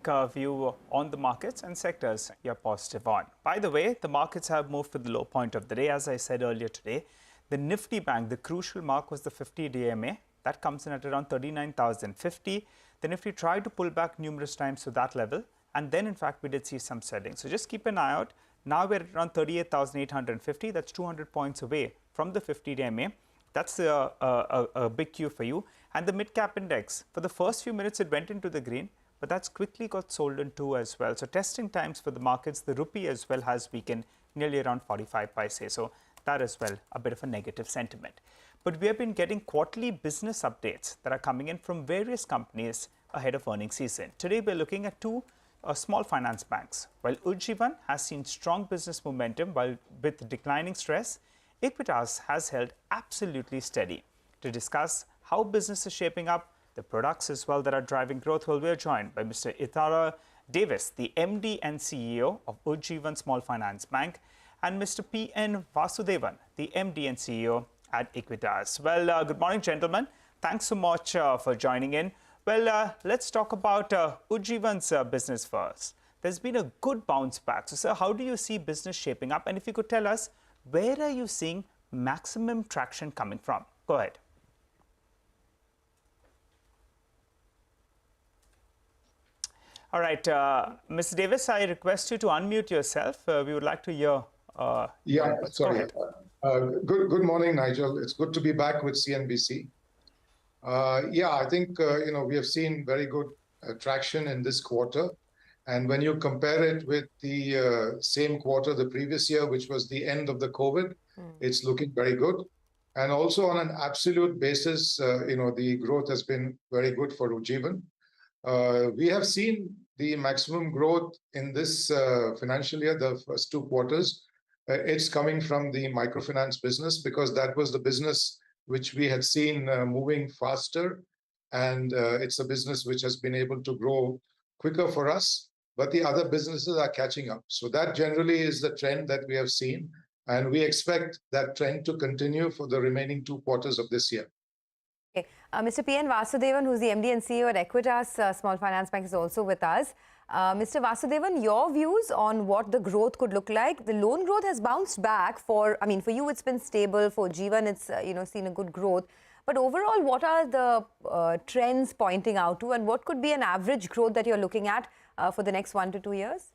View on the markets and sectors you're positive on. By the way, the markets have moved to the low point of the day. As I said earlier today, the Nifty Bank, the crucial mark was the 50-day MA. That comes in at around 39,050. The Nifty tried to pull back numerous times to that level. And then, in fact, we did see some selling. So just keep an eye out. Now we're at around 38,850. That's 200 points away from the 50-day MA. That's a big cue for you. And the mid-cap index, for the first few minutes, it went into the green. But that's quickly got sold in too as well. So testing times for the markets, the rupee as well has weakened nearly around 45 paise. So that as well, a bit of a negative sentiment. But we have been getting quarterly business updates that are coming in from various companies ahead of earnings season. Today, we're looking at two small finance banks. While Ujjivan has seen strong business momentum while with declining stress, Equitas has held absolutely steady. To discuss how business is shaping up, the products as well that are driving growth, well, we're joined by Mr. Ithara Davis, the MD and CEO of Ujjivan Small Finance Bank, and Mr. P.N. Vasudevan, the MD and CEO at Equitas. Well, good morning, gentlemen. Thanks so much for joining in. Well, let's talk about Ujjivan's business first. There's been a good bounce back. So, sir, how do you see business shaping up? And if you could tell us, where are you seeing maximum traction coming from? Go ahead. All right, Mr. Davis, I request you to unmute yourself. We would like to hear. Sorry. Good morning, Nigel. It's good to be back with CNBC. I think we have seen very good traction in this quarter, and when you compare it with the same quarter the previous year, which was the end of the COVID, it's looking very good. And also on an absolute basis, the growth has been very good for Ujjivan. We have seen the maximum growth in this financial year, the first two quarters. It's coming from the microfinance business because that was the business which we had seen moving faster. And it's a business which has been able to grow quicker for us, but the other businesses are catching up. So that generally is the trend that we have seen. And we expect that trend to continue for the remaining two quarters of this year. Okay. Mr. P.N. Vasudevan, who's the MD and CEO at Equitas Small Finance Bank, is also with us. Mr. Vasudevan, your views on what the growth could look like? The loan growth has bounced back for you, it's been stable. For Ujjivan, it's seen a good growth. But overall, what are the trends pointing out to, and what could be an average growth that you're looking at for the next 1 to 2 years?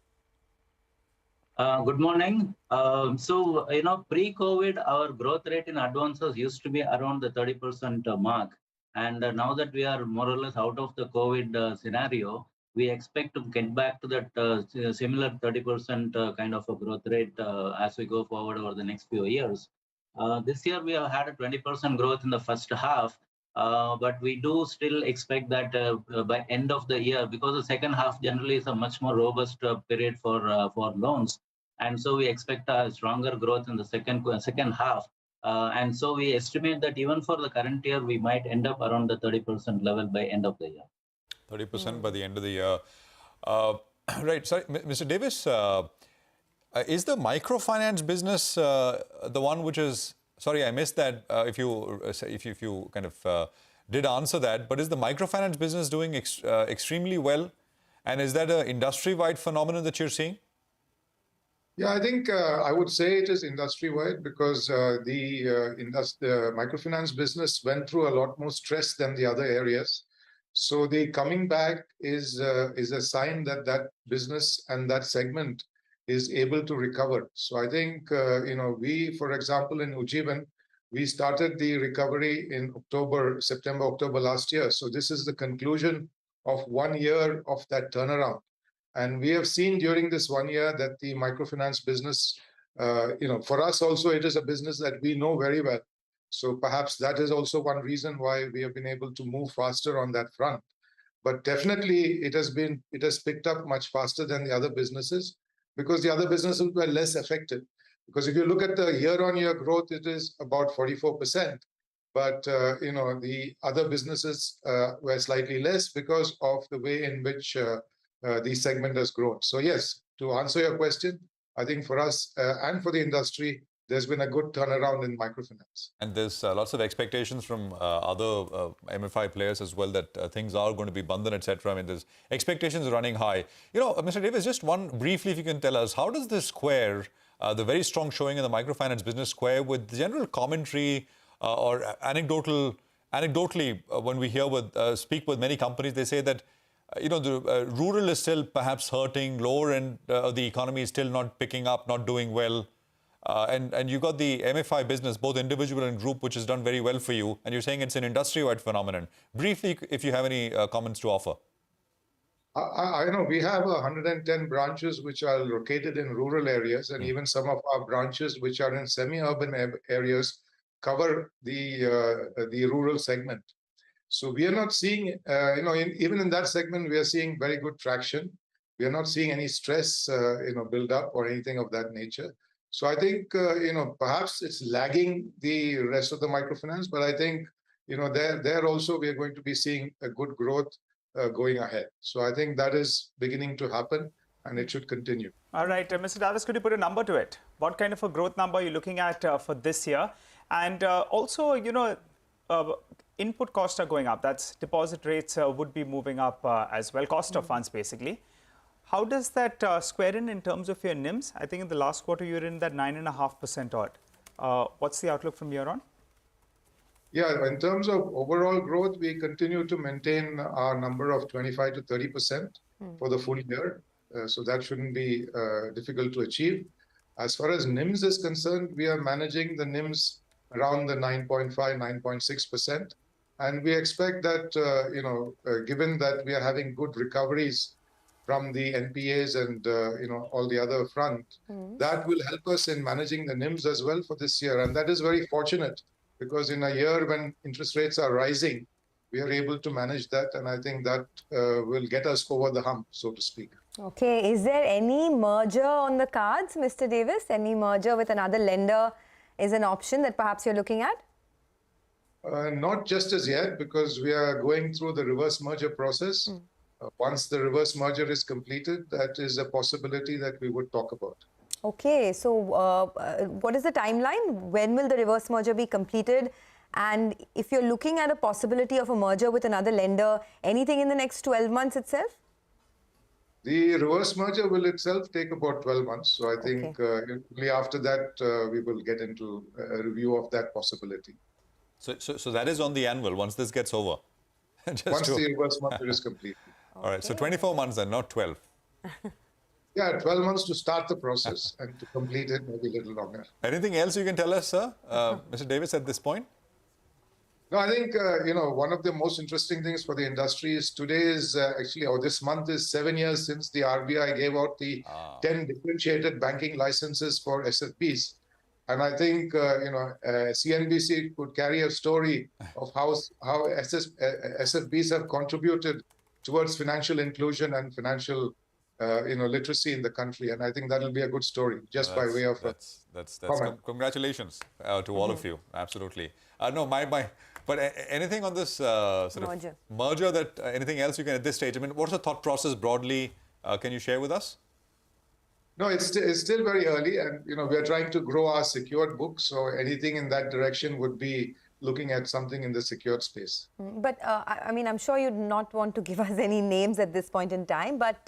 Good morning. Pre-COVID, our growth rate in advances used to be around the 30% mark. And now that we are more or less out of the COVID scenario, we expect to get back to that similar 30% kind of a growth rate as we go forward over the next few years. This year, we have had a 20% growth in the first half, but we do still expect that by end of the year, because the second half generally is a much more robust period for loans. And so we expect a stronger growth in the second half. And so we estimate that even for the current year, we might end up around the 30% level by end of the year. 30% by the end of the year. Right. Sorry, Mr. Davis, is the microfinance business the one which is... Sorry, I missed that if you kind of did answer that. But is the microfinance business doing extremely well? And is that an industry-wide phenomenon that you're seeing? Yeah, I think I would say it is industry-wide because the microfinance business went through a lot more stress than the other areas. So the coming back is a sign that that business and that segment is able to recover. So I think, we, for example, in Ujjivan, we started the recovery in September, October last year. So this is the conclusion of 1 year of that turnaround. And we have seen during this 1 year that the microfinance business, for us also, it is a business that we know very well. So perhaps that is also one reason why we have been able to move faster on that front. But definitely it has picked up much faster than the other businesses because the other businesses were less affected. Because if you look at the year-on-year growth, it is about 44%. But, the other businesses were slightly less because of the way in which the segment has grown. So yes, to answer your question, I think for us and for the industry, there's been a good turnaround in microfinance. And there's lots of expectations from other MFI players as well that things are going to be Bandhan, etc. I mean, there's expectations running high. You know, Mr. Davis, just one briefly, if you can tell us, how does this square the very strong showing in the microfinance business square with the general commentary or anecdotally, when we hear speak with many companies, they say that you know, the rural is still perhaps hurting, lower end of the economy is still not picking up, not doing well. And you got the MFI business, both individual and group, which has done very well for you. And you're saying it's an industry-wide phenomenon. Briefly, if you have any comments to offer. I know we have 110 branches which are located in rural areas, and even some of our branches which are in semi-urban areas cover the rural segment. So we are not seeing, you know, even in that segment, we are seeing very good traction. We are not seeing any stress, you know, build up or anything of that nature. So I think, you know, perhaps it's lagging the rest of the microfinance, but I think, you know, there also we are going to be seeing a good growth going ahead. So I think that is beginning to happen and it should continue. All right, Mr. Davis, could you put a number to it? What kind of a growth number are you looking at for this year? And also, you know, input costs are going up. That's deposit rates would be moving up as well, cost of funds basically. How does that square in terms of your NIMs? I think in the last quarter you were in that 9.5% odd. What's the outlook from here on? Yeah, in terms of overall growth, we continue to maintain our number of 25 to 30% for the full year. So that shouldn't be difficult to achieve. As far as NIMs is concerned, we are managing the NIMs around the 9.5, 9.6%. And we expect that, you know, given that we are having good recoveries from the NPAs and, you know, all the other front, that will help us in managing the NIMs as well for this year. And that is very fortunate because in a year when interest rates are rising, we are able to manage that. And I think that will get us over the hump, so to speak. Okay. Is there any merger on the cards, Mr. Davis? Any merger with another lender is an option that perhaps you're looking at? Not just as yet, because we are going through the reverse merger process. Once the reverse merger is completed, that is a possibility that we would talk about. Okay, so what is the timeline? When will the reverse merger be completed? And if you're looking at a possibility of a merger with another lender, anything in the next 12 months itself? The reverse merger will itself take about 12 months. So I think only after that, we will get into a review of that possibility. So that is on the anvil once this gets over. Once the reverse merger is complete. All right, so 24 months then, not 12. Yeah, 12 months to start the process and to complete it maybe a little longer. Anything else you can tell us, sir, Mr. Davis, at this point? No, I think, you know, one of the most interesting things for the industry is today is actually, or this month is 7 years since the RBI gave out the 10 differentiated banking licenses for SFBs. And I think, you know, CNBC could carry a story of how SFBs have contributed towards financial inclusion and financial, you know, literacy in the country. And I think that will be a good story, just by way of congratulations to all of you. Absolutely. No, but anything on this sort of merger that, anything else you can at this stage? I mean, what's the thought process broadly? Can you share with us? No, it's still very early, and you know we are trying to grow our secured book. So anything in that direction would be looking at something in the secured space. But I mean, I'm sure you'd not want to give us any names at this point in time. But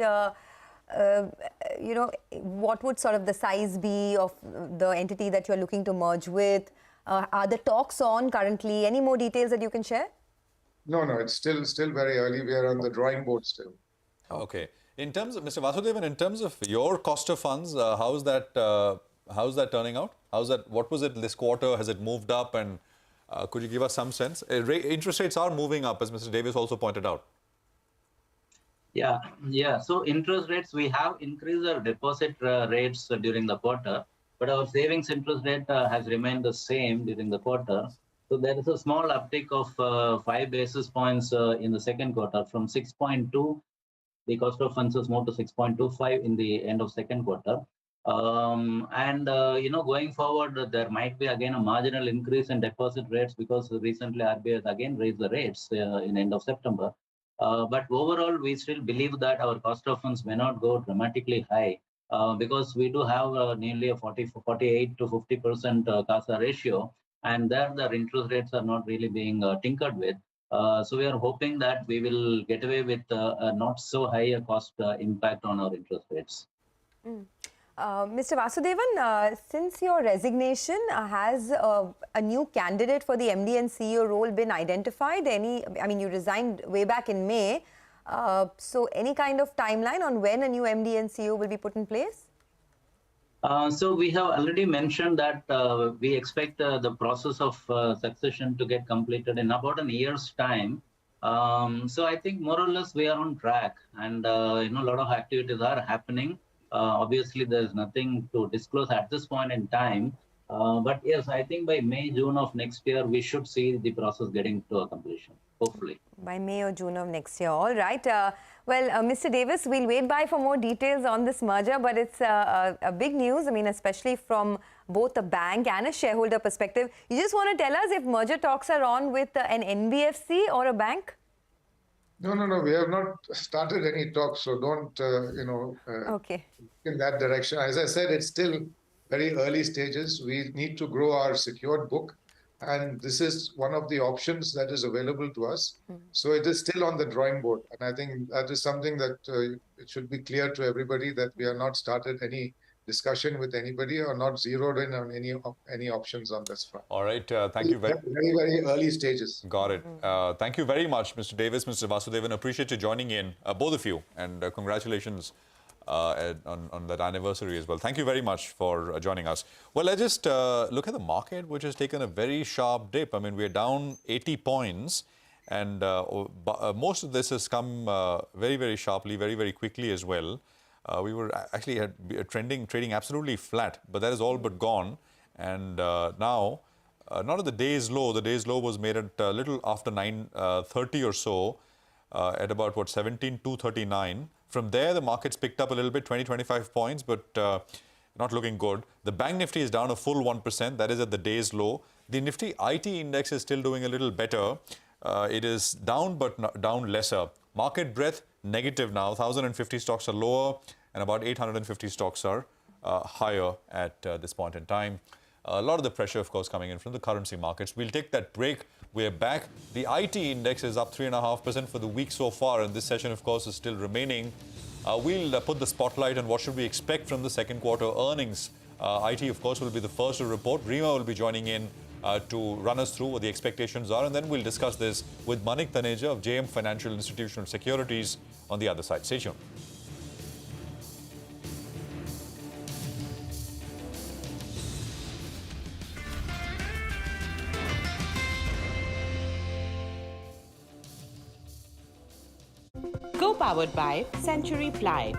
you know, what would sort of the size be of the entity that you're looking to merge with? Are the talks on currently? Any more details that you can share? No, it's still very early. We are on the drawing board still. Okay. In terms of Mr. Vasudevan, in terms of your cost of funds, how's that turning out? What was it this quarter? Has it moved up? And could you give us some sense? Interest rates are moving up, as Mr. Davis also pointed out. Yeah. So interest rates, we have increased our deposit rates during the quarter, but our savings interest rate has remained the same during the quarter. So there is a small uptick of 5 basis points in the second quarter from 6.2. The cost of funds has moved to 6.25 in the end of second quarter. You know, going forward, there might be again a marginal increase in deposit rates because recently RBI has again raised the rates in end of September. But overall, we still believe that our cost of funds may not go dramatically high because we do have nearly a 48 to 50% CASA ratio, and there the interest rates are not really being tinkered with. So we are hoping that we will get away with a not so high a cost impact on our interest rates. Mr. Vasudevan, since your resignation, has a new candidate for the MD and CEO role been identified? You resigned way back in May. So any kind of timeline on when a new MD and CEO will be put in place? So we have already mentioned that we expect the process of succession to get completed in about a year's time. So I think more or less we are on track, and a lot of activities are happening. Obviously, there is nothing to disclose at this point in time. But yes, I think by May, June of next year, we should see the process getting to a completion, hopefully. By May or June of next year. All right. Mr. Davis, we'll wait by for more details on this merger, but it's a big news, especially from both a bank and a shareholder perspective. You just want to tell us if merger talks are on with an NBFC or a bank? No. We have not started any talks, so don't, Okay. in that direction. As I said, it's still very early stages. We need to grow our secured book, and this is one of the options that is available to us. So it is still on the drawing board, and I think that is something that it should be clear to everybody that we have not started any discussion with anybody or not zeroed in on any options on this front. All right, thank you very much. Very early stages. Got it. Thank you very much, Mr. Davis, Mr. Vasudevan. Appreciate you joining in, both of you, and congratulations on that anniversary as well. Thank you very much for joining us. Well, let's just look at the market, which has taken a very sharp dip. We're down 80 points, and most of this has come very, very sharply, very, very quickly as well. We were actually trading absolutely flat, but that is all but gone. And now, not at the day's low. The day's low was made at a little after 9:30 or so, at about 17,239. From there, the market's picked up a little bit, 20-25 points, but not looking good. The Bank Nifty is down a full 1%. That is at the day's low. The Nifty IT index is still doing a little better. It is down, but down lesser. Market breadth negative now. 1,050 stocks are lower, and about 850 stocks are higher at this point in time. A lot of the pressure, of course, coming in from the currency markets. We'll take that break. We're back. The IT index is up 3.5% for the week so far, and this session, of course, is still remaining. We'll put the spotlight on what should we expect from the second quarter earnings. IT, of course, will be the first to report. Rima will be joining in to run us through what the expectations are, and then we'll discuss this with Manik Taneja of JM Financial Institutional Securities on the other side. Stay tuned. Co-powered by Century Ply.